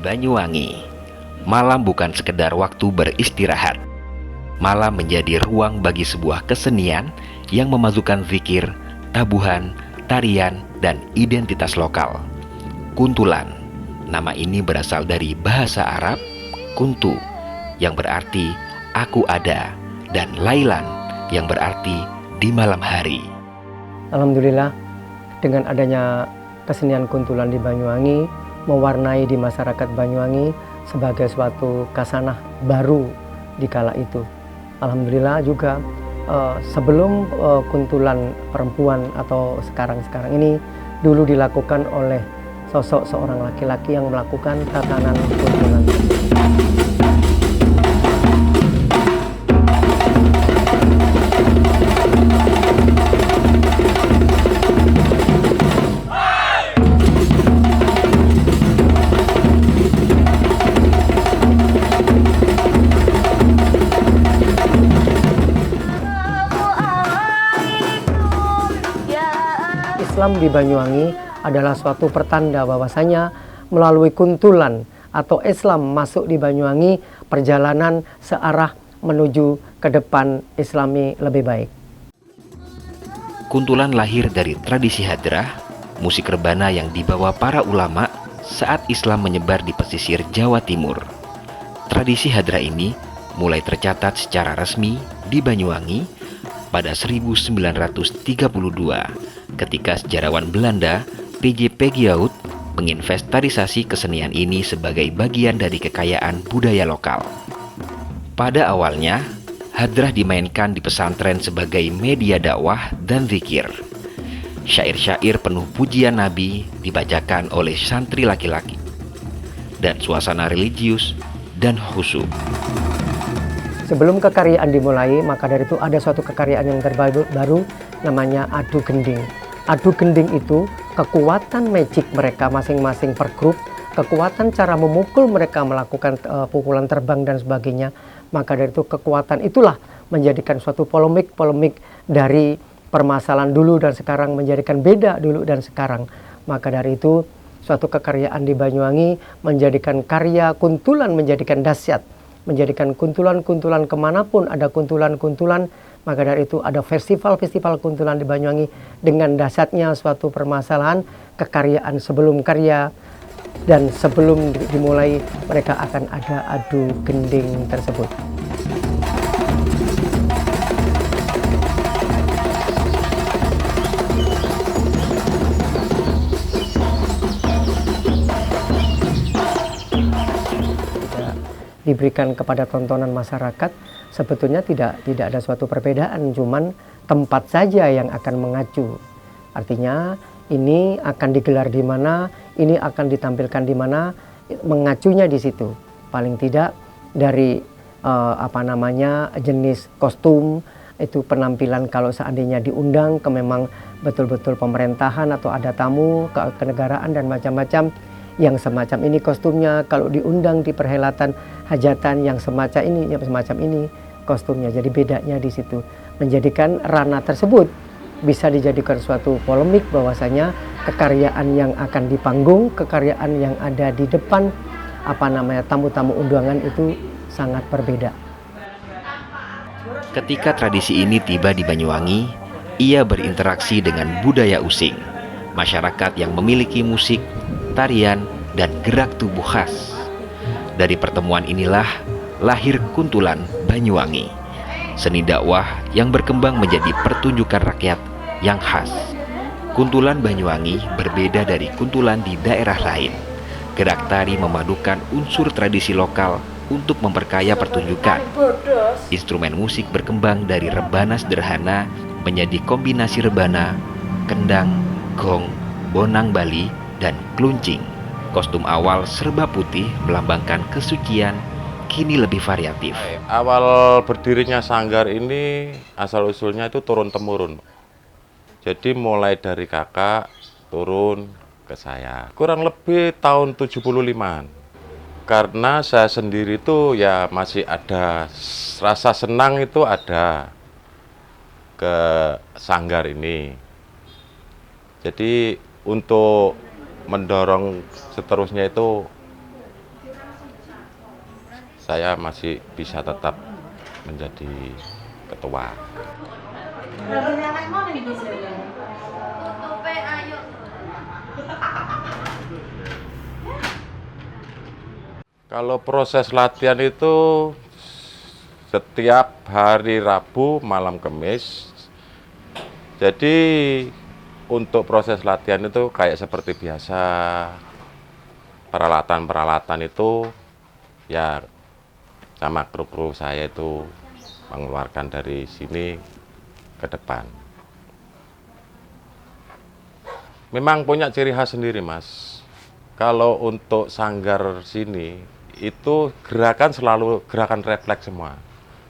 Banyuwangi, malam bukan sekedar waktu beristirahat. Malam menjadi ruang bagi sebuah kesenian yang memadukan zikir, tabuhan, tarian, dan identitas lokal. Kuntulan, nama ini berasal dari bahasa Arab kuntu, yang berarti aku ada, dan lailan, yang berarti di malam hari. Alhamdulillah, dengan adanya kesenian kuntulan di Banyuwangi mewarnai di masyarakat Banyuwangi sebagai suatu khasanah baru di kala itu. Alhamdulillah juga sebelum kuntulan perempuan atau sekarang ini dulu dilakukan oleh sosok seorang laki-laki yang melakukan tatanan kuntulan. Islam di Banyuwangi adalah suatu pertanda bahwasanya melalui kuntulan atau Islam masuk di Banyuwangi, perjalanan searah menuju ke depan Islami lebih baik. Kuntulan lahir dari tradisi hadrah, musik rebana yang dibawa para ulama saat Islam menyebar di pesisir Jawa Timur. Tradisi hadrah ini mulai tercatat secara resmi di Banyuwangi pada 1932 ketika sejarawan Belanda P.J. Peggyhout menginventarisasi kesenian ini sebagai bagian dari kekayaan budaya lokal. Pada awalnya, hadrah dimainkan di pesantren sebagai media dakwah dan zikir. Syair-syair penuh pujian Nabi dibacakan oleh santri laki-laki, dan suasana religius dan khusyuk. Sebelum kekaryaan dimulai, maka dari itu ada suatu kekaryaan yang terbaru namanya adu gending. Adu gending itu kekuatan magic mereka masing-masing per grup, kekuatan cara memukul mereka melakukan pukulan terbang dan sebagainya. Maka dari itu kekuatan itulah menjadikan suatu polemik dari permasalahan dulu dan sekarang menjadikan beda dulu dan sekarang. Maka dari itu suatu kekaryaan di Banyuwangi menjadikan karya kuntulan menjadikan dahsyat, menjadikan kuntulan-kuntulan kemanapun ada kuntulan-kuntulan. Maka dari itu ada festival-festival kuntulan di Banyuwangi dengan dahsyatnya suatu permasalahan kekaryaan sebelum karya dan sebelum dimulai mereka akan ada adu gending tersebut. Diberikan kepada tontonan masyarakat, sebetulnya tidak ada suatu perbedaan, cuman tempat saja yang akan mengacu. Artinya ini akan digelar di mana, ini akan ditampilkan di mana, mengacunya di situ. Paling tidak dari jenis kostum itu penampilan kalau seandainya diundang ke memang betul-betul pemerintahan atau ada tamu kenegaraan dan macam-macam. Yang semacam ini kostumnya, kalau diundang di perhelatan hajatan yang semacam ini kostumnya. Jadi bedanya di situ, menjadikan ranah tersebut bisa dijadikan suatu polemik bahwasanya kekaryaan yang akan di panggung, kekaryaan yang ada di depan tamu-tamu undangan itu sangat berbeda. Ketika tradisi ini tiba di Banyuwangi, ia berinteraksi dengan budaya Using, masyarakat yang memiliki musik, tarian, dan gerak tubuh khas. Dari pertemuan inilah lahir kuntulan Banyuwangi, seni dakwah yang berkembang menjadi pertunjukan rakyat yang khas. Kuntulan Banyuwangi berbeda dari kuntulan di daerah lain. Gerak tari memadukan unsur tradisi lokal untuk memperkaya pertunjukan. Instrumen musik berkembang dari rebana sederhana menjadi kombinasi rebana, kendang, gong, bonang Bali, dan kluncing. Kostum awal serba putih melambangkan kesucian, kini lebih variatif. Awal berdirinya sanggar ini asal-usulnya itu turun-temurun. Jadi mulai dari kakak turun ke saya. Kurang lebih tahun 75-an. Karena saya sendiri itu ya masih ada rasa senang itu ada ke sanggar ini. Jadi untuk mendorong seterusnya itu saya masih bisa tetap menjadi ketua. Kalau proses latihan itu setiap hari Rabu malam Kamis. Jadi untuk proses latihan itu kayak seperti biasa. Peralatan-peralatan itu ya sama kru-kru saya itu mengeluarkan dari sini ke depan. Memang punya ciri khas sendiri, Mas. Kalau untuk sanggar sini itu gerakan selalu gerakan refleks semua.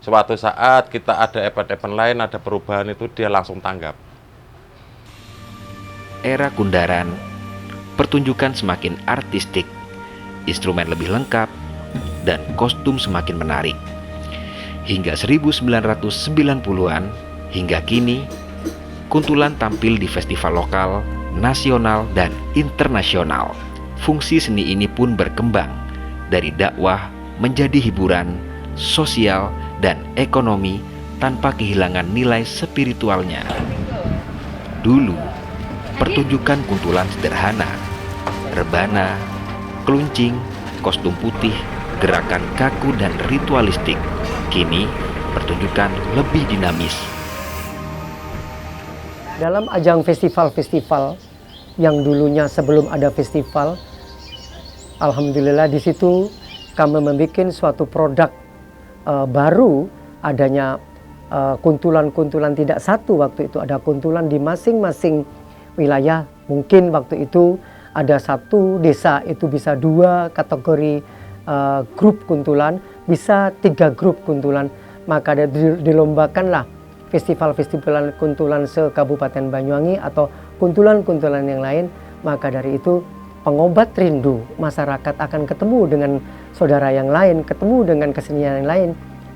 Suatu saat kita ada event-event lain, ada perubahan itu dia langsung tanggap. Era Kundaran, pertunjukan semakin artistik, instrumen lebih lengkap, dan kostum semakin menarik. Hingga 1990-an hingga kini, kuntulan tampil di festival lokal, nasional, dan internasional. Fungsi seni ini pun berkembang dari dakwah menjadi hiburan, sosial, dan ekonomi tanpa kehilangan nilai spiritualnya. Dulu, pertunjukan kuntulan sederhana, rebana, keluncing, kostum putih, gerakan kaku dan ritualistik. Kini, pertunjukan lebih dinamis. Dalam ajang festival-festival yang dulunya sebelum ada festival, alhamdulillah di situ kami membuat suatu produk baru, adanya kuntulan-kuntulan tidak satu waktu itu, ada kuntulan di masing-masing wilayah. Mungkin waktu itu ada satu desa itu bisa 2 kategori grup kuntulan, bisa 3 grup kuntulan. Maka dilombakanlah festival-festival kuntulan se-Kabupaten Banyuwangi atau kuntulan-kuntulan yang lain. Maka dari itu pengobat rindu masyarakat akan ketemu dengan saudara yang lain, ketemu dengan kesenian yang lain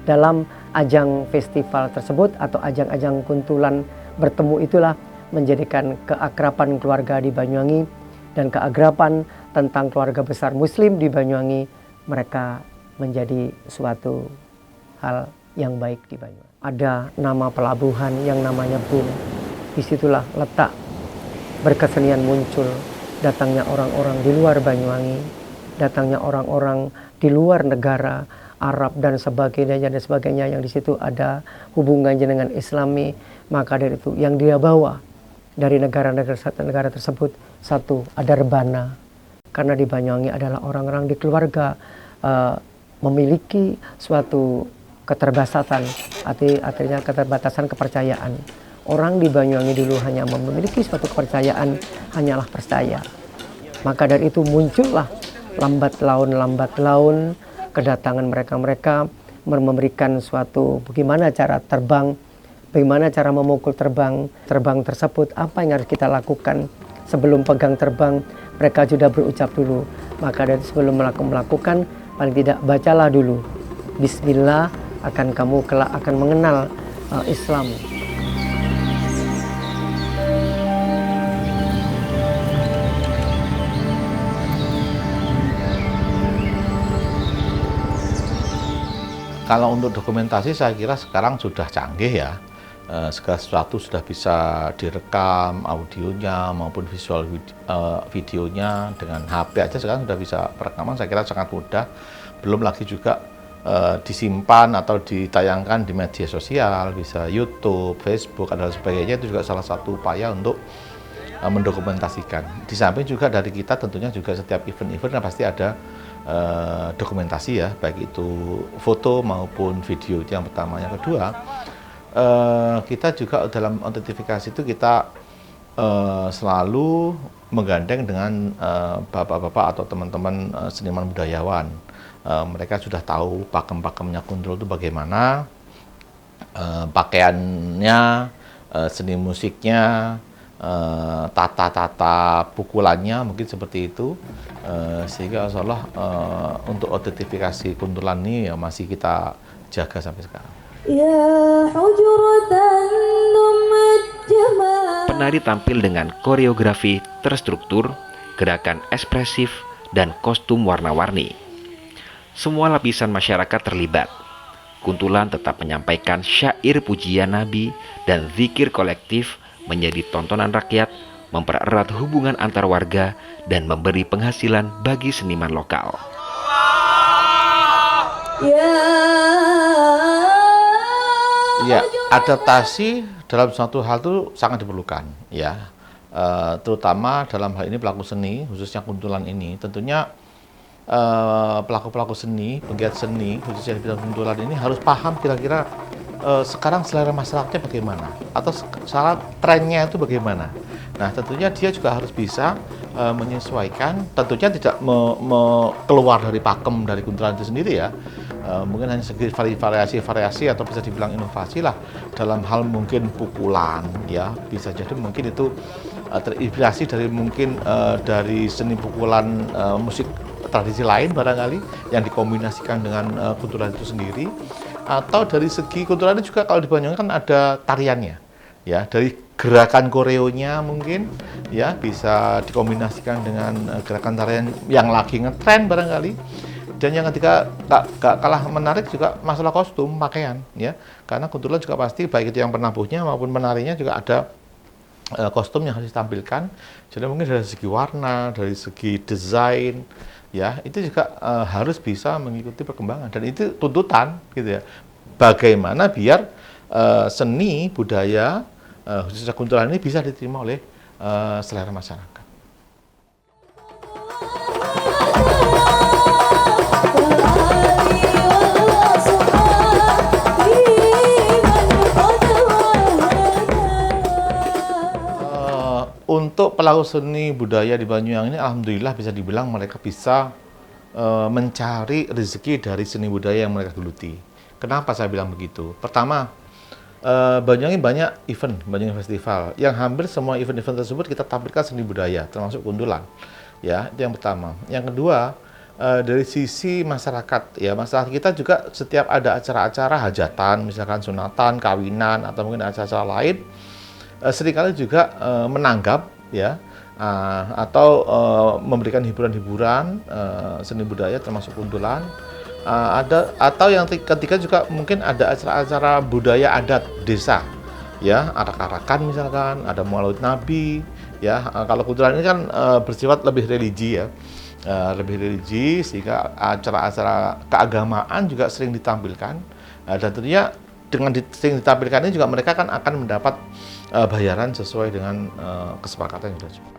dalam ajang festival tersebut atau ajang-ajang kuntulan. Bertemu itulah menjadikan keakraban keluarga di Banyuwangi dan keakraban tentang keluarga besar Muslim di Banyuwangi. Mereka menjadi suatu hal yang baik di Banyuwangi. Ada nama pelabuhan yang namanya Bung. Disitulah letak berkesenian muncul. Datangnya orang-orang di luar Banyuwangi, datangnya orang-orang di luar negara, Arab dan sebagainya yang di situ ada hubungannya dengan Islami. Maka dari itu yang dia bawa dari negara tersebut, satu, ada rebana. Karena di Banyuwangi adalah orang-orang di keluarga memiliki suatu keterbatasan, artinya keterbatasan kepercayaan. Orang di Banyuwangi dulu hanya memiliki suatu kepercayaan, hanyalah percaya. Maka dari itu muncullah lambat laun kedatangan mereka memberikan suatu bagaimana cara terbang, bagaimana cara memukul terbang tersebut, apa yang harus kita lakukan. Sebelum pegang terbang, mereka sudah berucap dulu. Maka dari sebelum melakukan, paling tidak bacalah dulu Bismillah, akan kamu kelak akan mengenal Islam. Kalau untuk dokumentasi saya kira sekarang sudah canggih ya. Segala sesuatu sudah bisa direkam, audionya maupun visual videonya. Dengan HP aja sekarang sudah bisa perekaman, saya kira sangat mudah. Belum lagi juga disimpan atau ditayangkan di media sosial, bisa YouTube, Facebook, dan sebagainya. Itu juga salah satu upaya untuk mendokumentasikan. Di samping juga dari kita tentunya juga setiap event-event kan pasti ada dokumentasi ya, baik itu foto maupun video. Itu yang pertama. Yang kedua, kita juga dalam autentifikasi itu kita selalu menggandeng dengan bapak-bapak atau teman-teman seniman budayawan. Mereka sudah tahu pakem-pakemnya kuntul itu bagaimana, pakaiannya, seni musiknya, tata-tata pukulannya, mungkin seperti itu. Sehingga insya Allah untuk autentifikasi kuntulan ini ya masih kita jaga sampai sekarang. Penari tampil dengan koreografi terstruktur, gerakan ekspresif, dan kostum warna-warni. semua lapisan masyarakat terlibat. Kuntulan tetap menyampaikan syair pujian Nabi dan zikir kolektif menjadi tontonan rakyat, mempererat hubungan antar warga, dan memberi penghasilan bagi seniman lokal. Ya, adaptasi dalam suatu hal itu sangat diperlukan, ya. Terutama dalam hal ini pelaku seni, khususnya kuntulan ini, tentunya pelaku-pelaku seni, penggiat seni, khususnya di bidang kuntulan ini harus paham kira-kira sekarang selera masyarakatnya bagaimana, atau sekarang trennya itu bagaimana. Nah, tentunya dia juga harus bisa menyesuaikan, tentunya tidak keluar dari pakem dari kuntulan itu sendiri ya. Mungkin hanya segi variasi atau bisa dibilang inovasi lah dalam hal mungkin pukulan ya, bisa jadi mungkin itu terinspirasi dari mungkin dari seni pukulan musik tradisi lain barangkali yang dikombinasikan dengan kuntulan itu sendiri, atau dari segi kuntulan itu juga kalau di Banyuwangi kan ada tariannya ya, dari gerakan koreonya mungkin ya bisa dikombinasikan dengan gerakan tarian yang lagi ngetren barangkali. Dan yang ketiga gak kalah menarik juga masalah kostum pakaian ya, karena kuntulan juga pasti baik itu yang penabuhnya maupun penarinya juga ada kostum yang harus ditampilkan. Jadi mungkin dari segi warna, dari segi desain ya, itu juga harus bisa mengikuti perkembangan, dan itu tuntutan gitu ya, bagaimana biar seni budaya khususnya kuntulan ini bisa diterima oleh selera masyarakat. Untuk pelaku seni budaya di Banyuwangi ini, alhamdulillah bisa dibilang mereka bisa mencari rezeki dari seni budaya yang mereka geluti. Kenapa saya bilang begitu? Pertama, Banyuwangi banyak event, banyak festival, yang hampir semua event-event tersebut kita tampilkan seni budaya, termasuk kuntulan. Ya, itu yang pertama. Yang kedua, dari sisi masyarakat, ya masyarakat kita juga setiap ada acara-acara hajatan, misalkan sunatan, kawinan, atau mungkin acara-acara lain, seringkali juga menanggap ya atau memberikan hiburan-hiburan seni budaya termasuk kuntulan. Ada atau yang ketiga juga mungkin ada acara-acara budaya adat desa ya, arak-arakan misalkan, ada maulid nabi ya. Kalau kuntulan ini kan bersifat lebih religi ya, lebih religi, sehingga acara-acara keagamaan juga sering ditampilkan, dan tentunya dengan sering ditampilkan ini juga mereka kan akan mendapat bayaran sesuai dengan kesepakatan yang sudah sepakat.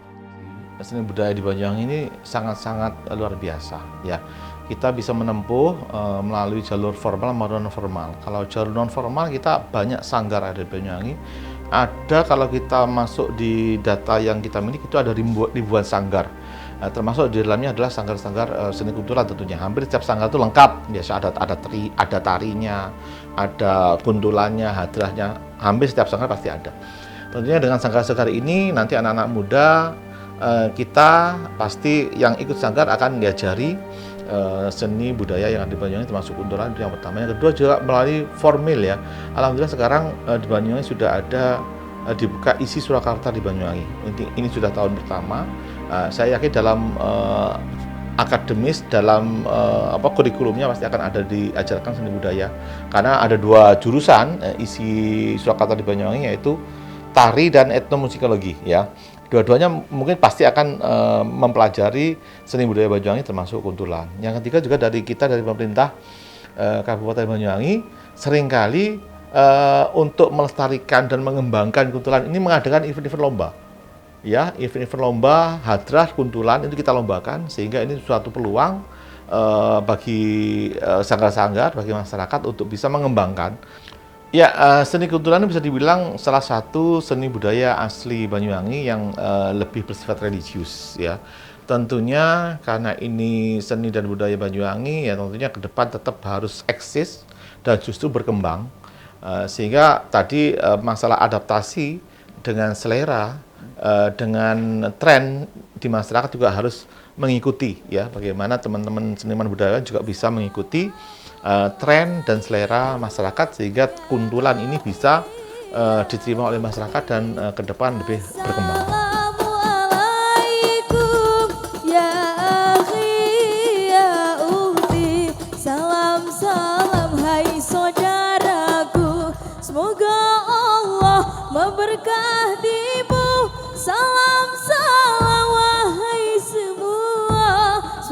Seni budaya di Banyuwangi ini sangat-sangat luar biasa ya. Kita bisa menempuh melalui jalur formal maupun non formal. Kalau jalur non formal kita banyak sanggar ada di Banyuwangi. Ada, kalau kita masuk di data yang kita miliki itu ada ribuan sanggar. Termasuk di dalamnya adalah sanggar-sanggar seni kuntulan tentunya. Hampir setiap sanggar itu lengkap. Biasa ada tarinya, ada kuntulannya, hadrahnya. Hampir setiap sanggar pasti ada. Tentunya dengan sanggar-sanggar ini nanti anak-anak muda kita pasti yang ikut sanggar akan diajari seni budaya yang ada di Banyuwangi termasuk kuntulan, itu yang pertama. Yang kedua juga melalui formil ya. Alhamdulillah sekarang di Banyuwangi sudah ada dibuka isi Surakarta di Banyuwangi. Ini sudah tahun pertama. Saya yakin dalam akademis, dalam kurikulumnya pasti akan ada diajarkan seni budaya. Karena ada dua jurusan isi Surakarta di Banyuwangi, yaitu tari dan etnomusikologi ya. Dua-duanya mungkin pasti akan mempelajari seni budaya Banyuwangi termasuk kuntulan. Yang ketiga juga dari pemerintah Kabupaten Banyuwangi seringkali untuk melestarikan dan mengembangkan kuntulan ini mengadakan event-event lomba. Ya, event-event lomba hadrah kuntulan itu kita lombakan, sehingga ini suatu peluang bagi sanggar-sanggar, bagi masyarakat untuk bisa mengembangkan. Ya, seni kuntulan bisa dibilang salah satu seni budaya asli Banyuwangi yang lebih bersifat religius ya. Tentunya karena ini seni dan budaya Banyuwangi ya, tentunya ke depan tetap harus eksis dan justru berkembang. Sehingga tadi masalah adaptasi dengan selera, dengan tren di masyarakat juga harus mengikuti ya. Bagaimana teman-teman seniman budaya juga bisa mengikuti tren dan selera masyarakat, sehingga kuntulan ini bisa diterima oleh masyarakat dan ke depan lebih berkembang. Assalamualaikum ya akhi ya ukhti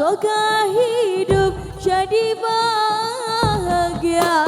semoga hidup jadi bahagia.